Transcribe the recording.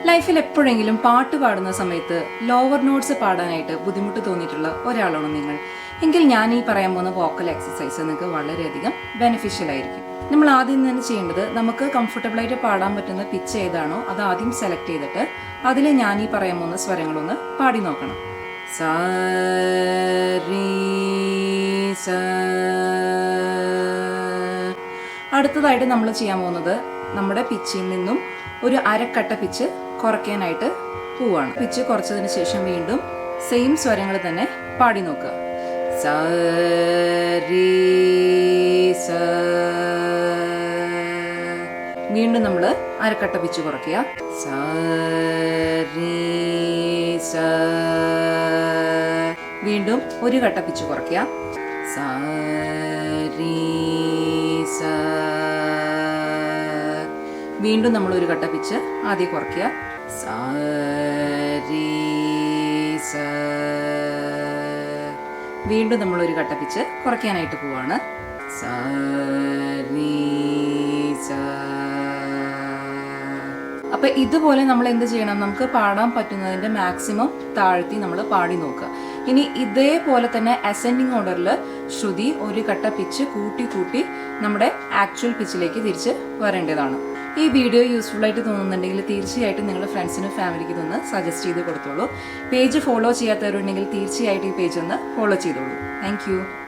ലൈഫിൽ എപ്പോഴെങ്കിലും പാട്ട് പാടുന്ന സമയത്ത് ലോവർ നോട്ട്സ് പാടാനായിട്ട് ബുദ്ധിമുട്ട് തോന്നിയിട്ടുള്ള ഒരാളാണോ നിങ്ങൾ? എങ്കിൽ ഞാൻ ഈ പറയാൻ പോകുന്ന വോക്കൽ എക്സസൈസ് നിങ്ങൾക്ക് വളരെയധികം ബെനിഫിഷ്യൽ ആയിരിക്കും. നമ്മൾ ആദ്യം തന്നെ ചെയ്യേണ്ടത്, നമുക്ക് കംഫർട്ടബിൾ ആയിട്ട് പാടാൻ പറ്റുന്ന പിച്ച് ഏതാണോ അത് ആദ്യം സെലക്ട് ചെയ്തിട്ട് അതിൽ ഞാൻ ഈ പറയാൻ പോകുന്ന സ്വരങ്ങളൊന്ന് പാടി നോക്കണം. സ രി സ. അടുത്തതായിട്ട് നമ്മൾ ചെയ്യാൻ പോകുന്നത്, നമ്മുടെ പിച്ചിൽ നിന്നും ഒരു അരക്കട്ട പിച്ച് കുറയ്ക്കാനായിട്ട് പോവാണ്. പിച്ച് കുറച്ചതിന് ശേഷം വീണ്ടും സെയിം സ്വരങ്ങൾ തന്നെ പാടി നോക്കുക. സ രി സ. വീണ്ടും നമ്മൾ അരക്കട്ട പിച്ച് കുറയ്ക്കുക. സ രി സ. വീണ്ടും ഒരു കട്ട പിച്ച് കുറയ്ക്കുക. സ രി സ. വീണ്ടും നമ്മൾ ഒരു കട്ട പിച്ച് ആദ്യം കുറയ്ക്കുക. സ രി സ. വീണ്ടും നമ്മൾ ഒരു കട്ട പിച്ച് കുറയ്ക്കാനായിട്ട് പോവാണ്. സ രി സ. അപ്പൊ ഇതുപോലെ നമ്മൾ എന്ത് ചെയ്യണം, നമുക്ക് പാടാൻ പറ്റുന്നതിന്റെ മാക്സിമം താഴ്ത്തി നമ്മൾ പാടി നോക്കുക. ഇനി ഇതേപോലെ തന്നെ അസെൻഡിങ് ഓർഡറിൽ ശ്രുതി ഒരു കട്ട പിച്ച് കൂട്ടി കൂട്ടി നമ്മുടെ ആക്ച്വൽ പിച്ചിലേക്ക് തിരിച്ച് വരേണ്ടതാണ്. ഈ വീഡിയോ യൂസ്ഫുൾ ആയിട്ട് തോന്നുന്നുണ്ടെങ്കിൽ തീർച്ചയായിട്ടും നിങ്ങളുടെ ഫ്രണ്ട്സിനും ഫാമിലിക്ക് ഇതൊന്ന് സജസ്റ്റ് ചെയ്ത് കൊടുത്തോളൂ. പേജ് ഫോളോ ചെയ്യാത്തവരുണ്ടെങ്കിൽ തീർച്ചയായിട്ടും ഈ പേജ് ഒന്ന് ഫോളോ ചെയ്തോളൂ. താങ്ക്